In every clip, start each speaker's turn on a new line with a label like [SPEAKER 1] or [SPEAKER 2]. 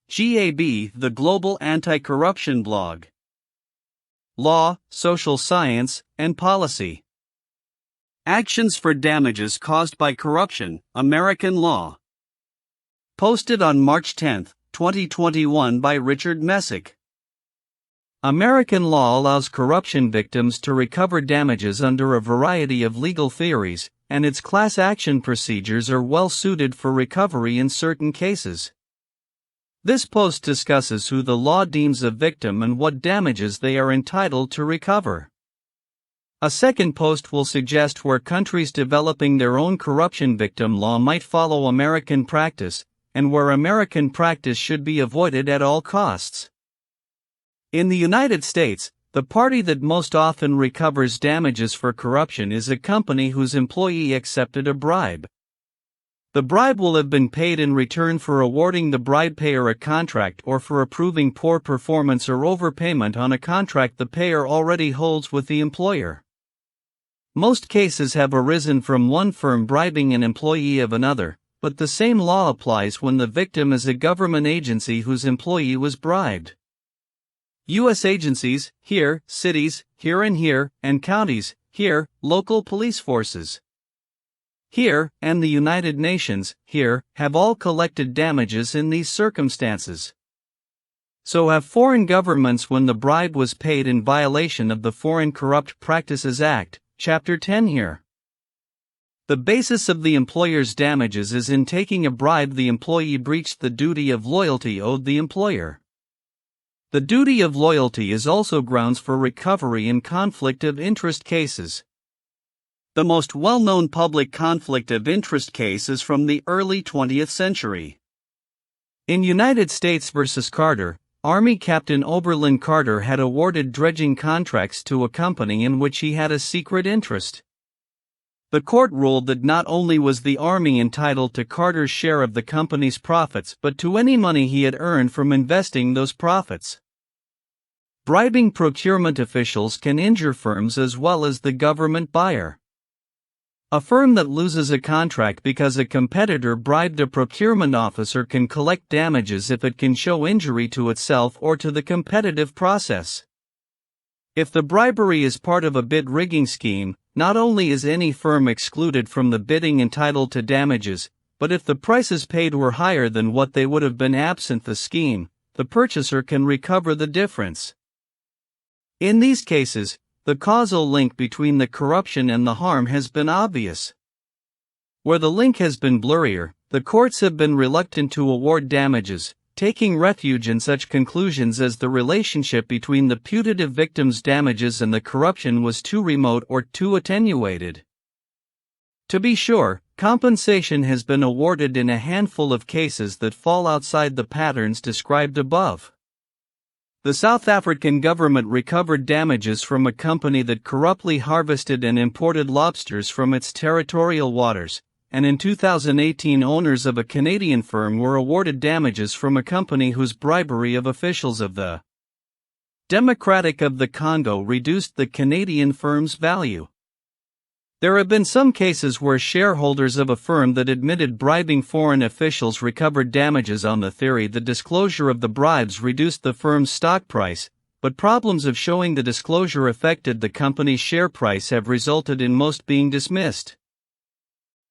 [SPEAKER 1] GAB, the global anti-corruption blog. Law, social science, and policy. Actions for damages caused by corruption, American law. Posted on March 10, 2021 by Richard Messick. American law allows corruption victims to recover damages under a variety of legal theories, and its class action procedures are well suited for recovery in certain cases. This post discusses who the law deems a victim and what damages they are entitled to recover. A second post will suggest where countries developing their own corruption victim law might follow American practice, and where American practice should be avoided at all costs. In the United States, the party that most often recovers damages for corruption is a company whose employee accepted a bribe. The bribe will have been paid in return for awarding the bribe payer a contract or for approving poor performance or overpayment on a contract the payer already holds with the employer. Most cases have arisen from one firm bribing an employee of another, but the same law applies when the victim is a government agency whose employee was bribed. U.S. agencies, here, cities, here, and counties, here, local police forces, here, and the United Nations, here, have all collected damages in these circumstances. So have foreign governments when the bribe was paid in violation of the Foreign Corrupt Practices Act, Chapter 10 here. The basis of the employer's damages is in taking a bribe the employee breached the duty of loyalty owed the employer. The duty of loyalty is also grounds for recovery in conflict of interest cases. The most well-known public conflict of interest case is from the early 20th century. In United States v. Carter, Army Captain Oberlin Carter had awarded dredging contracts to a company in which he had a secret interest. The court ruled that not only was the Army entitled to Carter's share of the company's profits but to any money he had earned from investing those profits. Bribing procurement officials can injure firms as well as the government buyer. A firm that loses a contract because a competitor bribed a procurement officer can collect damages if it can show injury to itself or to the competitive process. If the bribery is part of a bid rigging scheme, not only is any firm excluded from the bidding entitled to damages, but if the prices paid were higher than what they would have been absent the scheme, the purchaser can recover the difference. In these cases, the causal link between the corruption and the harm has been obvious. Where the link has been blurrier, the courts have been reluctant to award damages, taking refuge in such conclusions as the relationship between the putative victim's damages and the corruption was too remote or too attenuated. To be sure, compensation has been awarded in a handful of cases that fall outside the patterns described above. The South African government recovered damages from a company that corruptly harvested and imported lobsters from its territorial waters, and in 2018 owners of a Canadian firm were awarded damages from a company whose bribery of officials of the Democratic of the Congo reduced the Canadian firm's value. There have been some cases where shareholders of a firm that admitted bribing foreign officials recovered damages on the theory the disclosure of the bribes reduced the firm's stock price, but problems of showing the disclosure affected the company's share price have resulted in most being dismissed.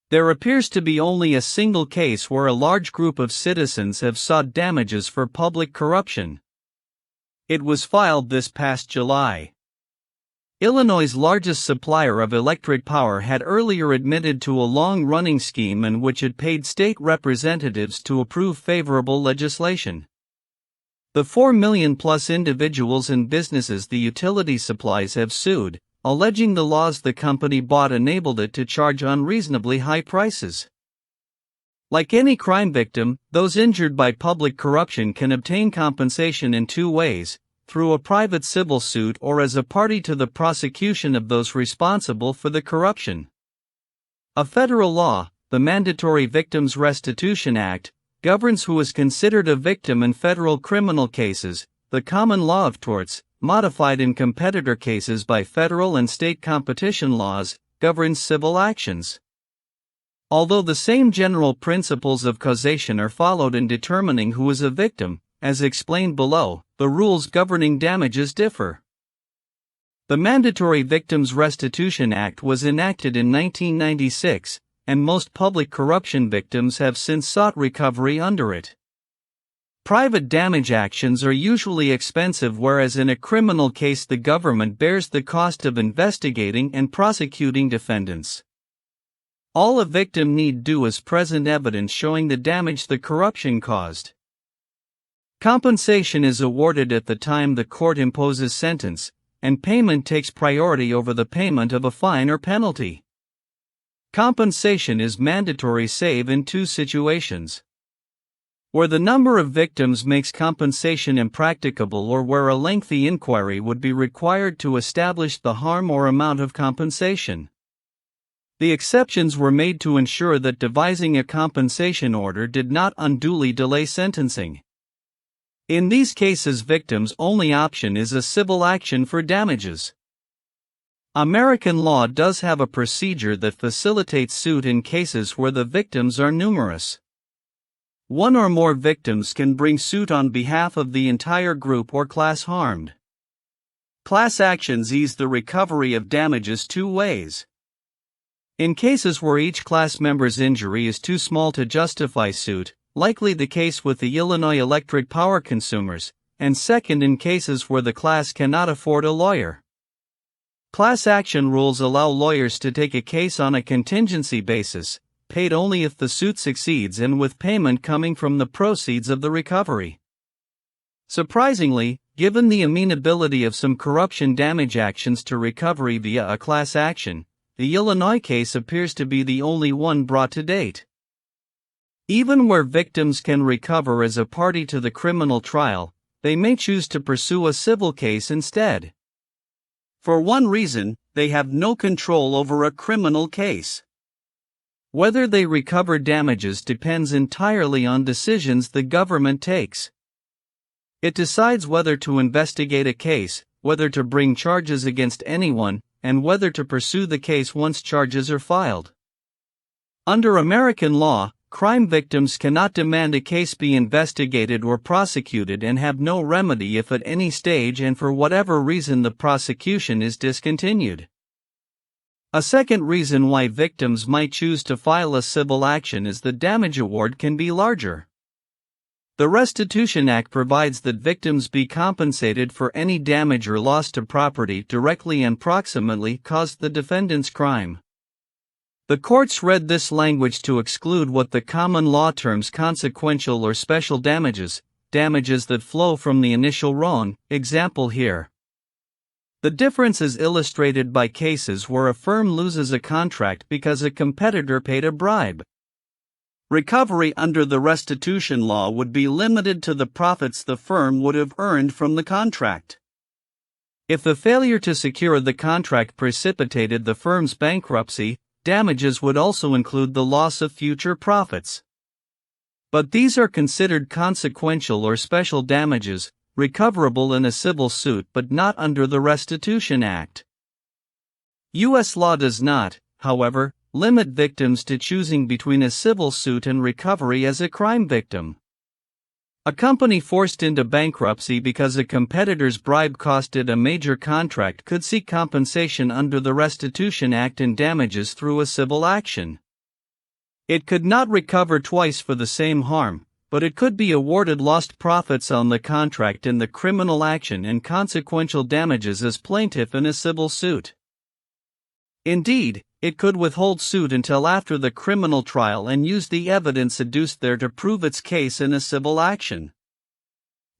[SPEAKER 1] There appears to be only a single case where a large group of citizens have sought damages for public corruption. It was filed this past July. Illinois' largest supplier of electric power had earlier admitted to a long-running scheme in which it paid state representatives to approve favorable legislation. The 4 million-plus individuals and businesses the utility supplies have sued, alleging the laws the company bought enabled it to charge unreasonably high prices. Like any crime victim, those injured by public corruption can obtain compensation in two ways: through a private civil suit or as a party to the prosecution of those responsible for the corruption. A federal law, the Mandatory Victims Restitution Act, governs who is considered a victim in federal criminal cases. The common law of torts, modified in competitor cases by federal and state competition laws, governs civil actions. Although the same general principles of causation are followed in determining who is a victim, as explained below, the rules governing damages differ. The Mandatory Victims Restitution Act was enacted in 1996, and most public corruption victims have since sought recovery under it. Private damage actions are usually expensive, whereas in a criminal case the government bears the cost of investigating and prosecuting defendants. All a victim need do is present evidence showing the damage the corruption caused. Compensation is awarded at the time the court imposes sentence, and payment takes priority over the payment of a fine or penalty. Compensation is mandatory save in two situations: where the number of victims makes compensation impracticable, or where a lengthy inquiry would be required to establish the harm or amount of compensation. The exceptions were made to ensure that devising a compensation order did not unduly delay sentencing. In these cases, victims' only option is a civil action for damages. American law does have a procedure that facilitates suit in cases where the victims are numerous. One or more victims can bring suit on behalf of the entire group or class harmed. Class actions ease the recovery of damages two ways. In cases where each class member's injury is too small to justify suit, likely the case with the Illinois electric power consumers, and second, in cases where the class cannot afford a lawyer. Class action rules allow lawyers to take a case on a contingency basis, paid only if the suit succeeds and with payment coming from the proceeds of the recovery. Surprisingly, given the amenability of some corruption damage actions to recovery via a class action, the Illinois case appears to be the only one brought to date. Even where victims can recover as a party to the criminal trial, they may choose to pursue a civil case instead. For one reason, they have no control over a criminal case. Whether they recover damages depends entirely on decisions the government takes. It decides whether to investigate a case, whether to bring charges against anyone, and whether to pursue the case once charges are filed. Under American law, crime victims cannot demand a case be investigated or prosecuted and have no remedy if at any stage and for whatever reason the prosecution is discontinued. A second reason why victims might choose to file a civil action is the damage award can be larger. The Restitution Act provides that victims be compensated for any damage or loss to property directly and proximately caused the defendant's crime. The courts read this language to exclude what the common law terms consequential or special damages, damages that flow from the initial wrong, example here. The difference is illustrated by cases where a firm loses a contract because a competitor paid a bribe. Recovery under the restitution law would be limited to the profits the firm would have earned from the contract. If the failure to secure the contract precipitated the firm's bankruptcy, damages would also include the loss of future profits. But these are considered consequential or special damages, recoverable in a civil suit but not under the Restitution Act. U.S. law does not, however, limit victims to choosing between a civil suit and recovery as a crime victim. A company forced into bankruptcy because a competitor's bribe costed a major contract could seek compensation under the Restitution Act and damages through a civil action. It could not recover twice for the same harm, but it could be awarded lost profits on the contract in the criminal action and consequential damages as plaintiff in a civil suit. Indeed, it could withhold suit until after the criminal trial and use the evidence adduced there to prove its case in a civil action.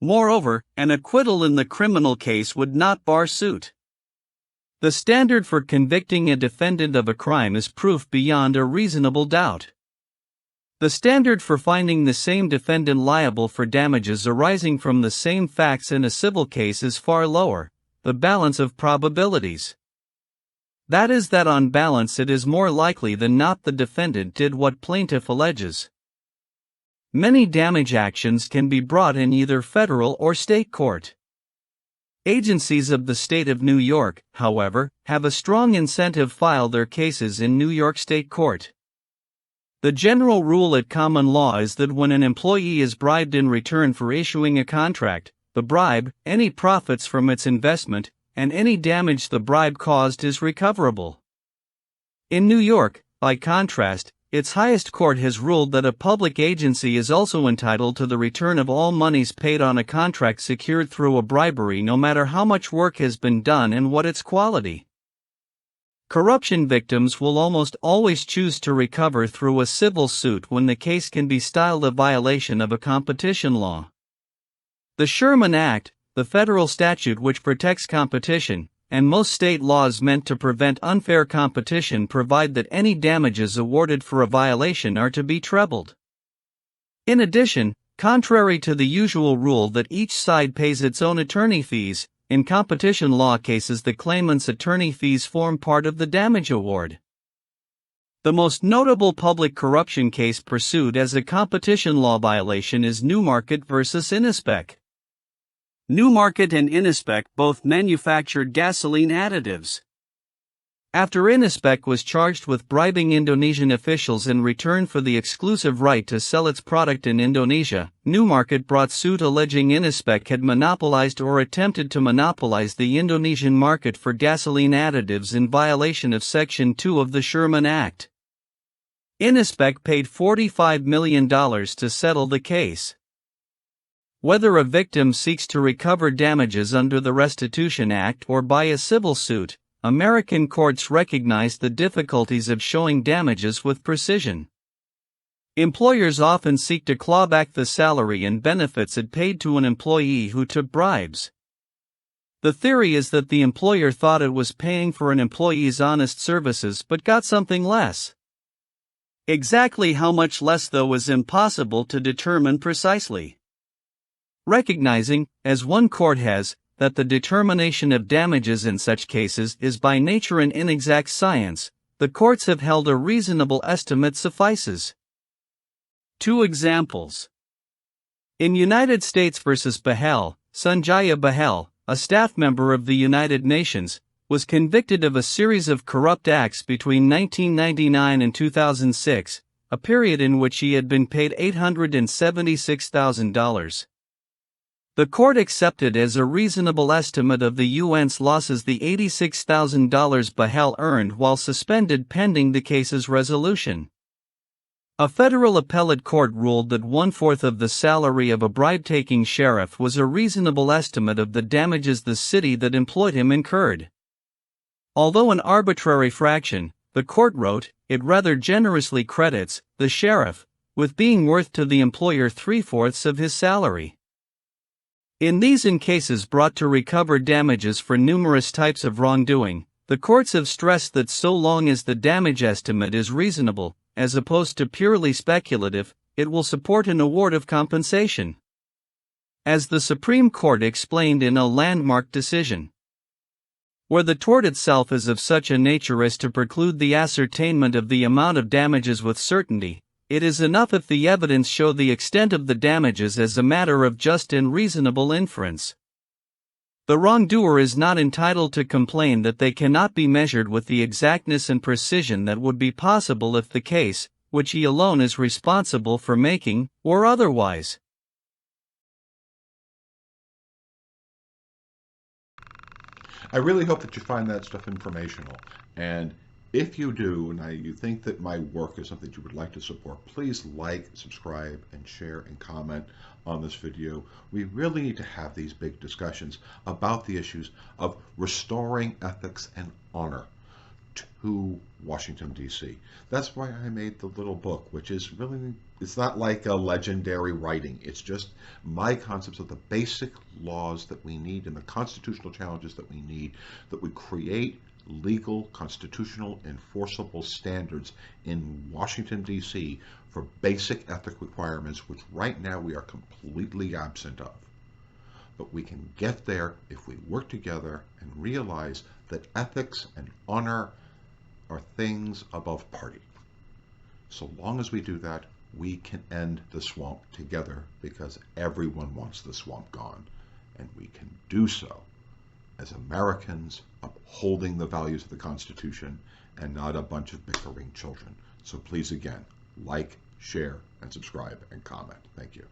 [SPEAKER 1] Moreover, an acquittal in the criminal case would not bar suit. The standard for convicting a defendant of a crime is proof beyond a reasonable doubt. The standard for finding the same defendant liable for damages arising from the same facts in a civil case is far lower, the balance of probabilities. That is that on balance it is more likely than not the defendant did what plaintiff alleges. Many damage actions can be brought in either federal or state court. Agencies of the state of New York, however, have a strong incentive to file their cases in New York State Court. The general rule at common law is that when an employee is bribed in return for issuing a contract, the bribe, any profits from its investment, and any damage the bribe caused is recoverable. In New York, by contrast, its highest court has ruled that a public agency is also entitled to the return of all monies paid on a contract secured through a bribery, no matter how much work has been done and what its quality. Corruption victims will almost always choose to recover through a civil suit when the case can be styled a violation of a competition law. The Sherman Act, the federal statute which protects competition, and most state laws meant to prevent unfair competition provide that any damages awarded for a violation are to be trebled. In addition, contrary to the usual rule that each side pays its own attorney fees, in competition law cases the claimant's attorney fees form part of the damage award. The most notable public corruption case pursued as a competition law violation is Newmarket versus Innispec. Newmarket and Innispec both manufactured gasoline additives. After Innispec was charged with bribing Indonesian officials in return for the exclusive right to sell its product in Indonesia, Newmarket brought suit alleging Innispec had monopolized or attempted to monopolize the Indonesian market for gasoline additives in violation of Section 2 of the Sherman Act. Innispec paid $45 million to settle the case. Whether a victim seeks to recover damages under the Restitution Act or by a civil suit, American courts recognize the difficulties of showing damages with precision. Employers often seek to claw back the salary and benefits it paid to an employee who took bribes. The theory is that the employer thought it was paying for an employee's honest services but got something less. Exactly how much less, though, is impossible to determine precisely. Recognizing, as one court has, that the determination of damages in such cases is by nature an inexact science, the courts have held a reasonable estimate suffices. Two examples. In United States v. Bahel, Sanjaya Bahel, a staff member of the United Nations, was convicted of a series of corrupt acts between 1999 and 2006, a period in which he had been paid $876,000. The court accepted as a reasonable estimate of the UN's losses the $86,000 Bahel earned while suspended pending the case's resolution. A federal appellate court ruled that 1/4 of the salary of a bribe-taking sheriff was a reasonable estimate of the damages the city that employed him incurred. Although an arbitrary fraction, the court wrote, it rather generously credits the sheriff with being worth to the employer 3/4 of his salary. In these and cases brought to recover damages for numerous types of wrongdoing, the courts have stressed that so long as the damage estimate is reasonable, as opposed to purely speculative, it will support an award of compensation. As the Supreme Court explained in a landmark decision, where the tort itself is of such a nature as to preclude the ascertainment of the amount of damages with certainty, it is enough if the evidence show the extent of the damages as a matter of just and reasonable inference. The wrongdoer is not entitled to complain that they cannot be measured with the exactness and precision that would be possible if the case, which he alone is responsible for making, were otherwise.
[SPEAKER 2] I really hope that you find that stuff informational, and if you do, and you think that my work is something that you would like to support, please like, subscribe, and share and comment on this video. We really need to have these big discussions about the issues of restoring ethics and honor to Washington, D.C. That's why I made the little book, which is really, it's not like a legendary writing. It's just my concepts of the basic laws that we need and the constitutional challenges that we need, that we create legal, constitutional, enforceable standards in Washington, D.C. for basic ethic requirements, which right now we are completely absent of. But we can get there if we work together and realize that ethics and honor are things above party. So long as we do that, we can end the swamp together, because everyone wants the swamp gone. And we can do so as Americans upholding the values of the Constitution and not a bunch of bickering children. So please, again, like, share, and subscribe and comment. Thank you.